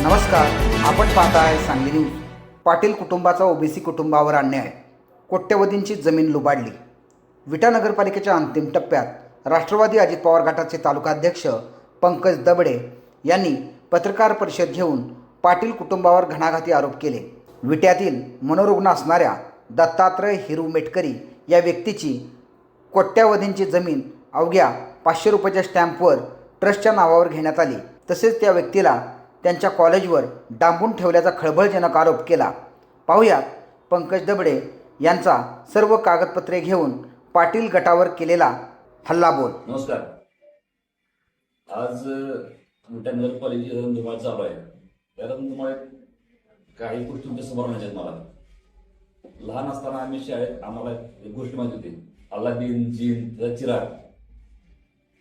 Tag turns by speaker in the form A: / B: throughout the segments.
A: नमस्कार, आपण पाहताय सांगली न्यूज. पाटील कुटुंबाचा ओबीसी कुटुंबावर अन्याय, कोट्यवधींची जमीन लुबाडली. विटा नगरपालिकेच्या अंतिम टप्प्यात राष्ट्रवादी अजित पवार गटाचे तालुकाध्यक्ष पंकज दबडे यांनी पत्रकार परिषद घेऊन पाटील कुटुंबावर घणाघाती आरोप केले. विट्यातील मनोरुग्ण असणाऱ्या दत्तात्रय हिरू मेटकरी या व्यक्तीची कोट्यवधींची जमीन अवघ्या 500 रुपयाच्या स्टॅम्पवर ट्रस्टच्या नावावर घेण्यात आली. तसेच त्या व्यक्तीला त्यांच्या कॉलेजवर डांबून ठेवल्याचा खळबळजनक आरोप केला. पाहुयात पंकज दबडे यांचा सर्व कागदपत्रे घेऊन पाटील गटावर केलेला हल्लाबोल.
B: नमस्कार. आज विटा नगरपालिकेची रणधुमाळ चालू आहे. त्या रणधुमाळीत काही गोष्टी तुमच्या समोर आहेत. मला लहान असताना आम्ही शाळेत आम्हाला एक गोष्ट माहिती होती, अल्लादीन जीन चिराग.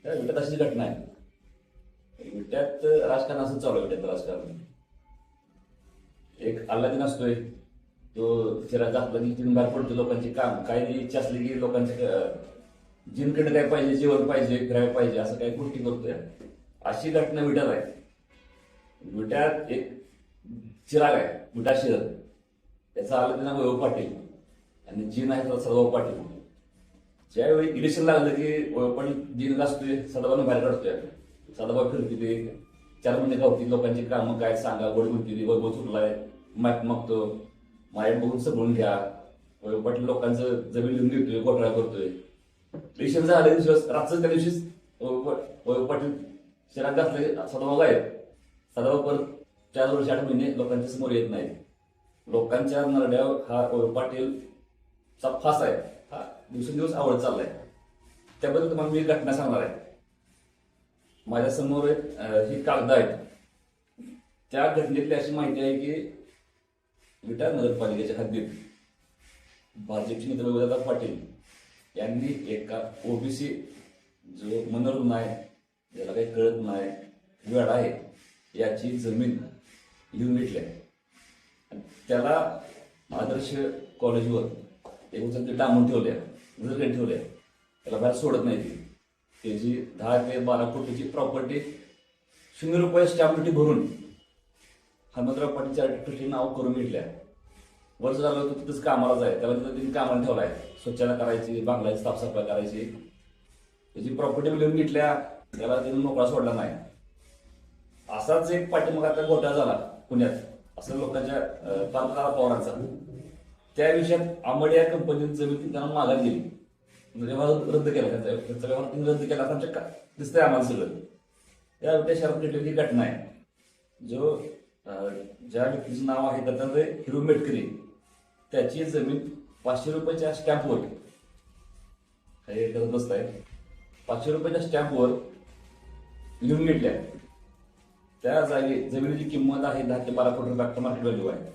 B: त्या विट्यात अशी घटना आहे. विट्यात राजकारण असं चालू आहे. विट्यात राजकारण एक अल्लादीन असतोय, तो चिराग घातला की तिथून बाहेर पडतो. लोकांची काम काही इच्छा असली की लोकांच्या जिनकडे काय पाहिजे, जेवण पाहिजे, फिरायला पाहिजे, असं काही गोष्टी करतोय. अशी घटना विट्यात आहे. विट्यात एक चिराग आहे, विटा शहर. त्याचा अल्लादीन वैभव पाटील आणि जीन आहे सदाभाऊ पाटील. ज्यावेळी इलेक्शन लागलं की वैभव पाटील जीन असतोय, सदाभाऊनं बाहेर काढतोय. सदाभाऊ फिरते ते 4 महिने गावती लोकांची कामं काय सांगा, गोड म्हणते वैभव चुकलाय, माहीत मागतो, माहीत बघून सगळून घ्या. वैभव पाटील लोकांचं जमीन लिहून घेतोय, घोटाळा करतोय. इलेक्शन झाल्या दिवस रातच त्या दिवशीच वैभव पाटील शहरात घातले. सदाभाऊ आहेत. सदाभाऊ परत 4 वर्ष 8 महिने लोकांच्या समोर येत नाही. लोकांच्या नरड्यावर हा वैभव पाटीलचा फास आहे. हा दिवसेंदिवस आवडत चाललाय. त्याबद्दल तुम्हाला मी घटना सांगणार आहे. माझ्या समोर ही कागद आहेत. त्या घटनेतली अशी माहिती आहे की विटा नगरपालिकेच्या हद्दीत भाजपचे नेते वैभवदादा पाटील यांनी एका ओबीसी जो मनोरुग्ण आहे, ज्याला काही कळत नाही, वेळ आहे, याची जमीन लिहून घेतली आहे. त्याला आदर्श कॉलेजवर एक उचल डांबून ठेवले, नजर ठेवले. त्याला बाहेर सोडत नाही. त्याची 10 ते 12 कोटीची प्रॉपर्टी 0 रुपये स्टॅम्प भरून हनुमंतराव पाटील चॅरिटेबल नाव करून घेतल्या. वर्ष झालं होतं तिथंच कामालाच आहे. त्याला तिथं त्यांनी कामाला ठेवला आहे. स्वच्छता करायची, बांगलाची साफसफाई करायची. त्याची प्रॉपर्टी लिहून घेतल्या. त्याला त्यांनी मोकळा सोडला नाही. असाच एक पाठीमागे आता घोटाळा झाला पुण्यात, असं लोकांच्या पालकाला पवारांचा. त्या विषयात आंबड या कंपनीने जमीन त्यांना माघार दिली, व्यवहार रद्द केला. त्यांचा व्यवहार त्यांनी रद्द केला. आमच्या दिसतंय आम्हाला सगळं. त्या विट्या शहरात घडलेली घटना आहे. जो ज्या व्यक्तीचं नाव आहे दत्तात्रय हिरू मेटकरी, त्याची जमीन 500 रुपयाच्या स्टॅम्पवर काही करत बसताय. 500 रुपयाच्या स्टॅम्पवर लिहून घेतल्या. त्या जागी जमिनीची किंमत आहे 10 ते 12 कोटी रुपये मार्केट व्हॅल्यू आहे.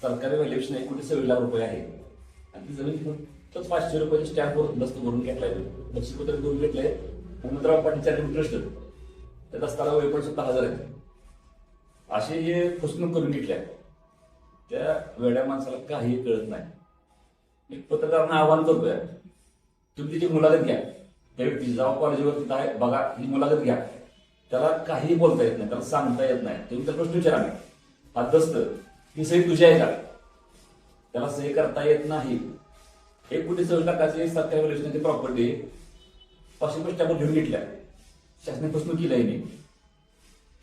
B: सरकारी व्हॅल्युएशन 1,26,00,000 रुपये आहे. आणि ती जमीन फक्त 500 रुपयाच्या स्टॅम्पवर दस्त करून घेतलाय. बक्षीसपत्र करून घेतलंय. हनुमंतराव पाटील चॅरिटेबल ट्रस्ट त्या दस्ताला वैपण 17,000 आहे. असे हे फसवणूक करून घेतल्या. त्या वेड्या माणसाला काही कळत नाही. मी पत्रकारांना आवाहन करतोय, तुम्ही तिची मुलाखत घ्या. त्या व्यक्तीची जेव्हा कॉलेजवर तिथं आहे बघा, ही मुलाखत घ्या. त्याला काही बोलता येत नाही, त्याला सांगता येत नाही. तुम्ही त्याला प्रश्न विचारा, हा दस्त ही सही तुझी आहे का? त्याला सही करता येत नाही. 1,40,00,000 सरकारी व्हॅल्युएशनची प्रॉपर्टी 500 रुपये स्टॅम्पवर घेऊन घेतल्या. शासनाने फसवणूक केली आहे.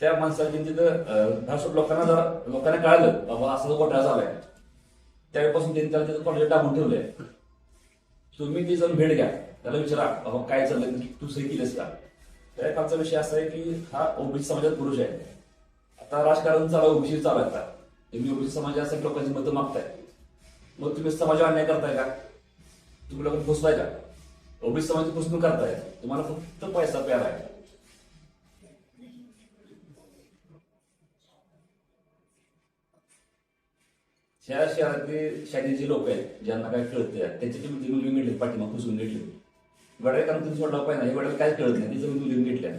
B: त्या माणसाला तिथं लोकांना कळालं बाबा असं घोटाळा झालाय. त्यावेळेपासून त्यांनी त्याला तिथं कॉलेज टाकून ठेवलंय. तुम्ही ती जाऊन भेट घ्या, त्याला विचारा बाबा काय चाललंय, तू सही केलीस का? त्या कालचा विषय असा आहे की हा ओबीसी समाजात पुरुष आहे. आता राजकारण चालू ओबीसी चालू आहे. तुम्ही ओबीसी समाजासाठी लोकांची मतं मागताय, मग तुम्ही समाजावर अन्याय करताय का? तुम्ही लोकांना फसवाय का? ओबीसी समाजाची फसवणूक करताय. तुम्हाला फक्त पैसा प्यारा आहे. शहर शहरातले शाळेचे लोक आहेत, ज्यांना काय कळते त्याची तुम्ही जमीन लिहून घेतली, पाठीमाग फसवून घेतली. वड्या काम तुम्ही सोडला पाहिजे, हे वड्याला काय कळत नाही, ती जमीन लिहून घेतल्या.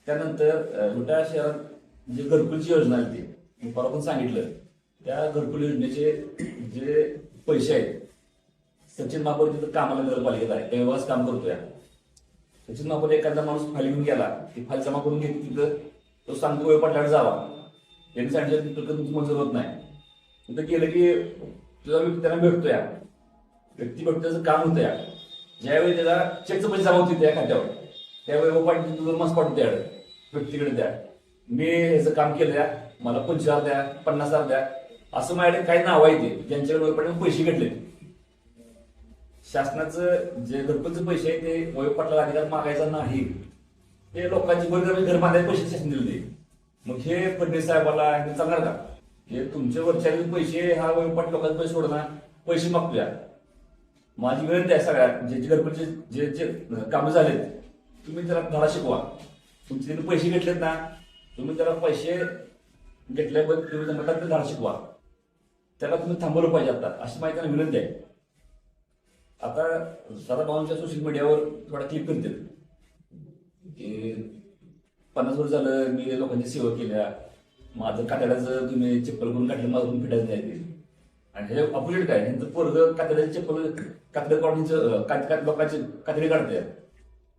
B: त्यानंतर विटा शहरात जे घरकुलची योजना आहे ती परवा पण सांगितलं. त्या घरकुल योजनेचे जे पैसे आहेत, सचिन महापौर तिथं कामाला नगरपालिकेत आहे, तेव्हाच काम करतोय. सचिन महापौर एखादा माणूस फाईल घेऊन गेला, ती फाईल जमा करून घेतली. तिथं तो सांगतो वैभव पाटलाकडे जावा. त्यांनी सांगितलं प्रकल्प तुमचं मंजूर होत नाही. तिथं गेलं की तुझा व्यक्ती त्यांना भेटतोय, व्यक्ती भेटतो त्याचं काम होतं या. ज्यावेळी त्याला चेकचं पैसे जमा होते त्या खात्यावर, त्यावेळी पाटील तुझं मस्त पाठवतो त्याकडे, व्यक्तीकडे द्या, मी ह्याचं काम केलं द्या, मला 25,000 द्या, 50,000 द्या, असं माझ्याकडे काही नाव आहे ते ज्यांच्याकडे पाटील पैसे घेतले. शासनाचं जे घरकुलचे पैसे आहे ते वैभव पाटलाला अधिकार मागायचा नाही, ते लोकांची घर बांधायचे पैसे शासन दिले. मग हे फडणवीस साहेबाला हे चालणार का? हे तुमच्या वरच्या पैसे हा वैभव पाटील लोकांचे पैसे सोडणार, पैसे मागतोया. माझी विनंती आहे सगळ्या जे घरकुलचे जे जे कामं झालेत, तुम्ही त्याला धडा शिकवा. तुमचे त्यांनी पैसे घेतलेत ना, तुम्ही त्याला पैसे घेतल्याबद्दल तुम्ही त्यांना धडा शिकवा. त्याला तुम्ही थांबवलं पाहिजे आता, अशी माझी त्यांना विनंती आहे. आता सदाभाऊंच्या सोशल मीडियावर थोडा क्लिप करते की 50 वर्ष झालं मी लोकांची सेवा केल्या, माझं कातड्याचं तुम्ही चप्पल करून काढलं, माझं फिटायचं नाही ते. आणि हे अपोजिट काय, ह्यांचं पोरग कातड्याचे चप्पल कातडे काढून लोकांची कातडी काढते.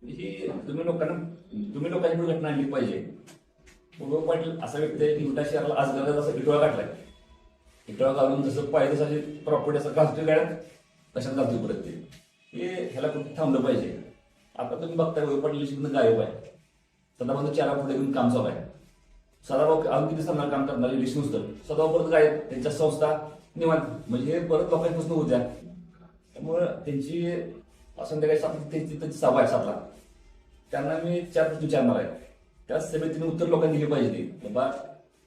B: ही तुम्ही लोकांची पुढे घटना आणली पाहिजे. वैभव पाटील असा व्यक्ती आहे की उलटा शहराला आज गरज असा इटोळा काढलाय. इटोळा घालून जसं पाहिजे तसं प्रॉपर्टी असं घालतोय गाड्यात, कशात घालतोय परत ते. हे ह्याला कुठे थांबलं पाहिजे. आता तुम्ही बघताय वैभव पाटील शिकणं गायब आहे. सदाभाऊ 4 पुढे घेऊन काम चालू आहे. सदाभाऊ अजून किती समजा काम करणार लिस्ट नुसतं, सदाभाऊ परत गायब, त्यांच्या संस्था निवांत, म्हणजे हे परत लोकांपासून होत्या. त्यामुळं त्यांची संध्याकाळी त्यांची सभा आहे 7ला, त्यांना मी 4 प्रश्न विचारणार आहे. त्या सभेत तिने उत्तर लोकांनी दिली पाहिजे. बाबा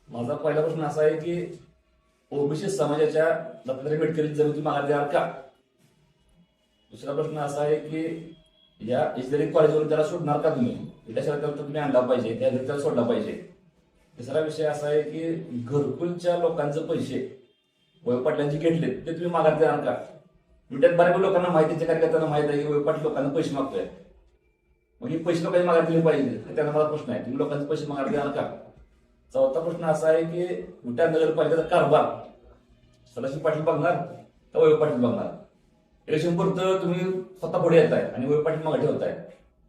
B: माझा पहिला प्रश्न असा आहे की ओबीसी समाजाच्या दत्तात्रय मेटकरी जमीन माघार द्याल का? दुसरा प्रश्न असा आहे की या इंजिनिअरिंग कॉलेजवरून त्याला सोडणार का तुम्ही? त्याच्याशिवाय त्याला तुम्ही आणला पाहिजे, त्या घरी त्याला सोडला पाहिजे. तिसरा विषय असा आहे की घरकुलच्या लोकांचे पैसे वैभव पाटलांचे घेतले ते तुम्ही माघार देणार का? विट्यात बऱ्याच लोकांना माहितीच्या कार्यकर्त्यांना माहित आहे की वैभव पाटील लोकांना पैसे मागतोय. मग हे पैसे लोकांनी माघार दिले पाहिजे, त्यांना मला प्रश्न आहे, तुम्ही लोकांचे पैसे माघार देणार का? चौथा प्रश्न असा आहे की विटा नगरपालिकेचा कारभार सदाशिव पाटील बघणार तर वैभव पाटील बघणार? इलेक्शन पुरतं तुम्ही स्वतः पुढे येताय आणि वैभव पाटील मागे ठेवताय.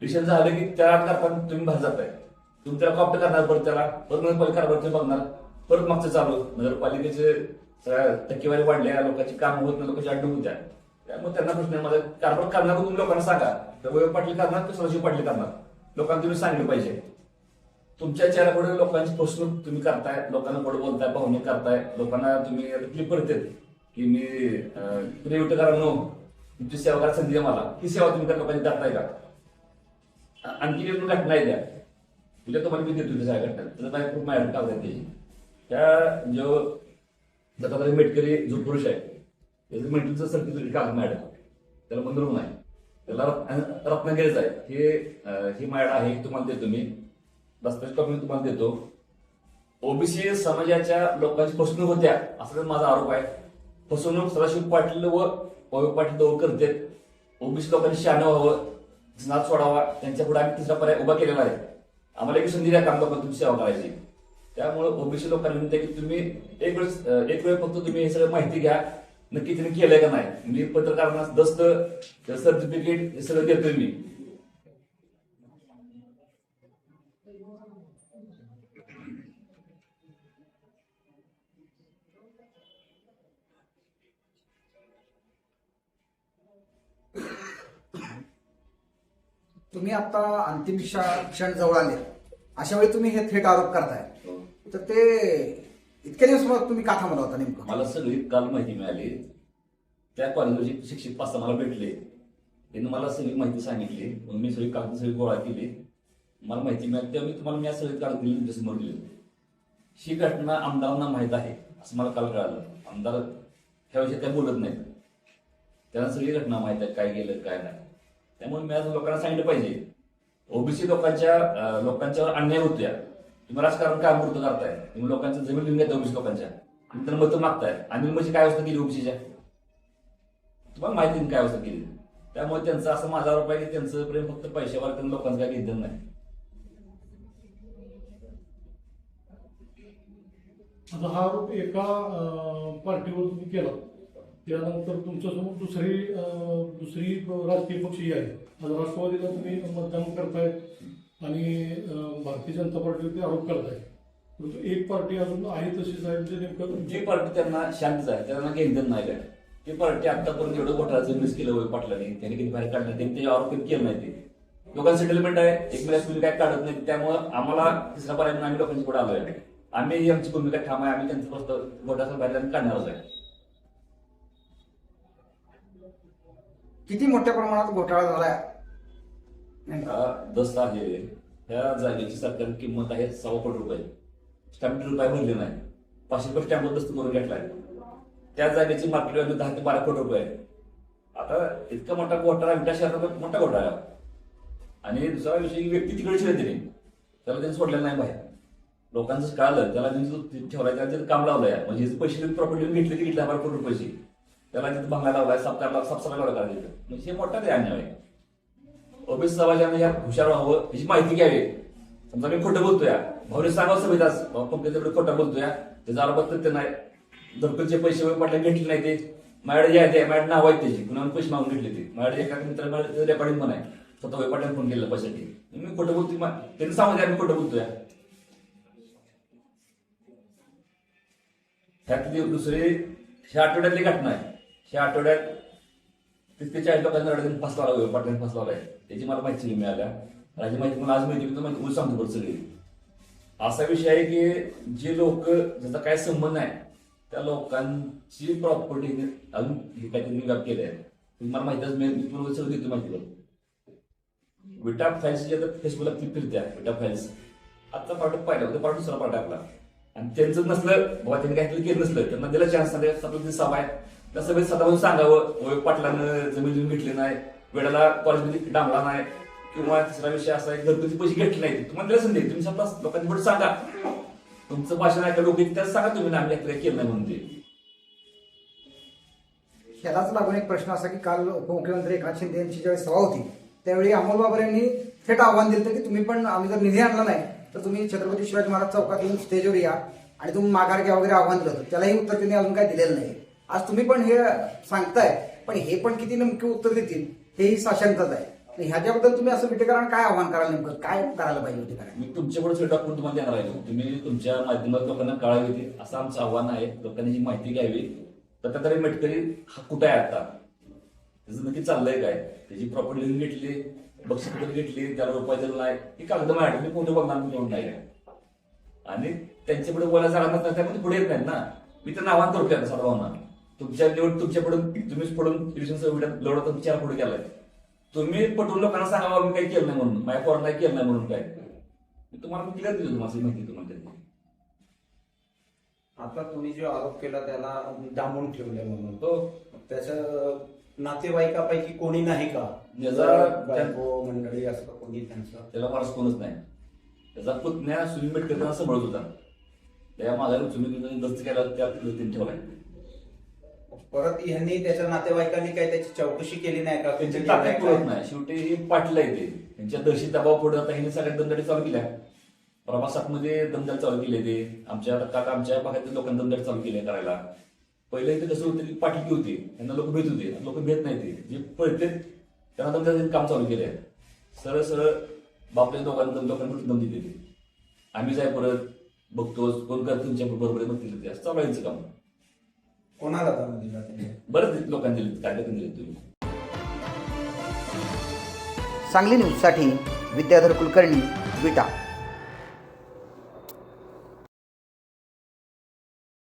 B: इलेक्शन झालं की त्या करताना तुम्ही बाहेर जाताय, तुम्ही त्याला कॉप्ट करणार, परत त्याला परत नगरपालिका कारभार तुम्ही बघणार, परत मागचं चालू नगरपालिकेचे सगळ्या टक्केवारी वाढल्या, लोकांची काम होत नाही, लोकांची अडचण होत्या. त्यामुळे त्यांना प्रश्न माझा कारभार करणार तुम्ही लोकांना सांगा, तर वैभव पाटील करणार की सदाशिव पाटील करणार? लोकांना तुम्ही सांगितलं पाहिजे. तुमच्या चेहऱ्यापुढे लोकांची फसवणूक तुम्ही करताय, लोकांना पुढे बोलताय, पाहुणे करताय, लोकांना तुम्ही क्लिप करते की मी प्रियविटकरांनो तुमची सेवा करायला संधी आहे मला, ही सेवा तुम्ही त्या लोकांनी करताय का? आणखी एक घटना आहे द्या तुझ्या तुम्हाला मी देतो त्या घटना, त्याचं काय खूप मॅडम कागद आहे त्याची. त्या जो दत्तात्रय मेटकरी जो पुरुष आहे त्याचं मेंटलचं सर्टिफिकेट कागद मॅडम, त्याला मंजूर नाही, त्याला रत्नागिरीच आहे. ही मॅड आहे, तुम्हाला देतो मी दस्तावेज कॉपी तुम्हाला देतो. ओबीसी समाजाच्या लोकांची फसवणूक होत्या असा माझा आरोप आहे. फसवणूक सदाशिव पाटील व वैभव पाटील दोघं करतात. ओबीसी लोकांनी शहाणं व्हावं, नाद सोडावा, त्यांच्या पुढे आम्ही तिसरा पर्याय उभा केलेला आहे. आम्हाला एक संधी द्या काम लोकांना तुमची सेवा करायची. त्यामुळे ओबीसी लोकांना विनंती की तुम्ही एक वेळ फक्त तुम्ही हे सगळं माहिती घ्या, नक्की त्यांनी केलंय का नाही. मी पत्रकारांना दस्त सर्टिफिकेट हे सगळं देतोय मी.
A: तुम्ही आता अंतिम क्षण जवळ आले, अशा वेळी तुम्ही हे थेट आरोप करताय, तर ते इतके दिवस मग तुम्ही का थांबला होता नेमकं?
B: मला सगळी काल माहिती मिळाली. त्या कॉलेजचे शिक्षक 5 मला भेटले, त्यांनी मला सगळी माहिती सांगितली. मग मी सगळी गोळा केली, मला माहिती मिळाली, तेव्हा मी तुम्हाला सगळी कागद दिली, तुमच्यासमोर दिली. ही घटना आमदारांना माहीत आहे असं मला काल कळालं. आमदार ह्याविषयी काही बोलत नाहीत, त्यांना सगळी घटना माहीत आहे, काय गेलं काय नाही. त्यामुळे मी आज लोकांना सांगितलं पाहिजे, ओबीसी लोकांच्यावर अन्याय होतोय, तुम्ही राजकारण काय मूर्त करताय, तुम्ही लोकांच्या जमीन घेऊन घेताय ओबीसी लोकांच्या, आणि त्यांना मतं मागताय. आणि म्हणजे काय अवस्था केली ओबीसीच्या, तुम्हाला माहिती नाही काय अवस्था केली. त्यामुळे त्यांचा असं माझा आरोप आहे की त्यांचं प्रेम फक्त पैशावर, त्यांना लोकांचं काय घेतलं नाही.
C: आता हा आरोप एका पार्टीवर तुम्ही केला, त्यानंतर तुमच्यासमोर दुसरी राजकीय पक्षी आहे. आज राष्ट्रवादीला तुम्ही मतदान करतायत आणि भारतीय जनता पार्टीवरती आरोप करताय. परंतु एक पार्टी अजून आहे तशीच आहे म्हणजे नेमकं
B: जी पार्टी त्यांना शांतच आहे, त्यांना घेणं नाही काय. ती पार्टी आतापर्यंत एवढं घोटाळ्याचं मिस केलं होय पाटलांनी, त्यांनी कधी बाहेर काढलं, त्यांनी त्याचे आरोप केले नाही. ते लोकांचं सेटलमेंट आहे, एकमेकांची भूमिका काय काढत नाही, त्यामुळं आम्हाला तिसरा पर्याय म्हणून आम्ही लोकांची पुढे आलोय. आम्ही आमची भूमिका ठाम आहे, आम्ही त्यांचं फक्त घोटाळ्याचं बाहेर काढणारच आहे.
A: किती मोठ्या प्रमाणात घोटाळा झालाय?
B: दस्त आहे, ह्या जागेची सरकारी किंमत आहे 1.25 कोटी रुपये. स्टॅम्प रुपये भरले नाही, 500 रुपये स्टॅम्पवर दस्त करून घेतलाय. त्या जागेची मार्केट व्हॅल्यू 10 ते 12 कोटी रुपये आहे. आता इतका मोठा घोटाळा विटा शहरात मोठा घोटाळा. आणि दुसरा विषय, व्यक्ती तिकडे शिवाय दिली, त्याला त्यांनी सोडलेलं नाही बाहेर. लोकांचं कळालं, त्याला ठेवलाय, त्याला तिथे काम लावलंय. म्हणजे पैसे प्रॉपर्टी घेतले ती 10 कोटी रुपयाची, त्याला तिथे बंगला लावलाय, साफसफाई लावला करायला. म्हणजे हे मोठा ते अन्याय आहे. ओबीसी समाजाने या हुशार व्हावं, याची माहिती घ्यावी. समजा मी खोटं बोलतोय, भाऊने सांगावं सभेत पंकज खोटं बोलतोय, त्याचा आरोप ते नाही, धरपकचे पैसे पडले घेतले नाही, ते माझ्याकडे जे आहे माझ्याकडे नाव आहेत त्याची, कुणाला पैसे मागून घेतले ते. माझ्याकडे एका मित्राला रेकॉर्डिंग पण आहे, स्वतः वैपाट्याने फोन केला पैशासाठी. मी खोटं बोलतोय, त्यांनी सांगू द्या मी खोटं बोलतोय. ह्यातली दुसरी ह्या आठवड्यातली घटना आहे. ह्या आठवड्यात 30-40 लोकांना रडायला फसला वैपाट्याने फसलाय, त्याची मला माहिती मिळाल्या. माझी माहिती मला आज माहिती होती, उल सांगतो बरं सगळी. असा विषय आहे की जे लोक ज्याचा काय संबंध आहे त्या लोकांची प्रॉपर्टी अजून हे काहीतरी व्याप केले आहे. मला माहितीच मी सगळं देतो माहिती. विटा फाईल्सची आता फेसबुकला फिरत्या विटा फाईल्स. आता पार्ट पाहिला होता, पार्ट दुसरा पार्ट आपला. आणि त्यांचं नसलं बाबा, त्यांनी काहीतरी केलं नसलं, त्यांना दिला चान्स नाही. सभा आहे, त्या सभेत स्वतःहून सांगावं, वय पाटलानं जमीन घेतली नाही, वेळेला कॉलेजमध्ये डांबला नाही, किंवा तिसरा विषय असा आहे घरगुती पैसे घेतले नाही. तुम्हाला दिलं संधी, तुम्ही स्वतः लोकांनी पुढे सांगा. तुमचं भाषण ऐका लोक, त्याच सांगा तुम्ही आम्ही केलं नाही म्हणून. ते
A: यालाच लागून एक प्रश्न असा की काल उपमुख्यमंत्री एकनाथ शिंदे यांची ज्यावेळी सभा होती त्यावेळी अमोल बाबर यांनी थेट आव्हान दिलं की तुम्ही पण, आम्ही जर निधी आणला नाही तर तुम्ही छत्रपती शिवाजी महाराज चौकात येऊन स्टेजवर या आणि तुम्ही माघार घ्या वगैरे आव्हान दिलं होतं. त्यालाही उत्तर त्यांनी अजून काही दिलेलं नाही. आज तुम्ही पण हे सांगताय, पण हे पण किती नेमके उत्तर देतील हेही साशंकच आहे. ह्याच्याबद्दल तुम्ही असं विटेकरांना काय आव्हान कराल, नेमकं काय करायला पाहिजे विटेकरांना?
B: मी तुमच्याकडे डॉक्युमेंट तुम्हाला देणार आहे, तुम्ही तुमच्या माध्यमात लोकांना कळावी होती असं आमचं आव्हान आहे. लोकांनी जी माहिती घ्यावी. दत्तात्रय मेटकरी हा कुठे आहे आता, त्याचं नक्की चाललंय काय, त्याची प्रॉपर्टी लिहून घेतली, बक्षीस घेतली, त्याला रुपये दिला नाही, ही कागद माझ्याकडे मी कोणतं बघणार म्हणून नाही. आणि त्यांच्यापुढे बोलायचा राहणार त्यामध्ये पुढे येत नाहीत ना. मी तर आव्हान करतोय आता सर्वांना, तुमच्या निवड तुमच्याकडून तुम्हीच पडून लढवता विचार पुढे केलाय. तुम्ही पटवून लोकांना सांगा मी काही केलं नाही म्हणून, माझ्या पोरांना काही केलं नाही म्हणून. काय मी तुम्हाला क्लिअर दिली माझी माहिती तुम्हाला.
D: आता तुम्ही जो आरोप केला त्याला डांबून ठेवले म्हणून,
B: तो
D: त्याच्या नातेवाईकापैकी कोणी नाही का, बायको मंडळी असं कोणी त्यांचं?
B: त्याला फारच कोणच नाही. त्याचा पुतण्या सुनील मेटकर त्यांना सांभाळत होता, त्या मागायला सुनील दस्त केला, त्या ठेवलाय.
D: परत यांनी त्याच्या नातेवाईकांनी काय त्याची चौकशी केली नाही का?
B: त्यांची ताकद पुरत नाही. शेवटी पाटला येते त्यांच्या दहशी दबाव पुढे. आता ह्यांनी सगळ्या दमदाटी चालू केल्या, प्रवासातमध्ये दमदाटी चालू केले. ते आमच्या भागातील लोकांनी दमदाटी चालू केल्या करायला. पहिले इथे कसं होतं की पाटली होती, त्यांना लोक भेट होते, लोक भेट नाही. ते जे पळते त्यांना दमदाटी काम चालू केले. सरळ सरळ बापल्या लोकांकडून दम देते. आम्ही जाय परत बघतो कोण करत तुमच्या बरोबर बघतील, ते असं चालवायचं काम.
D: कोणाला दम दिला त्यांनी?
B: बरंच लोकांनी दिले, काय दिले तुम्ही.
A: सांगली न्यूजसाठी विद्याधर कुलकर्णी, विटा.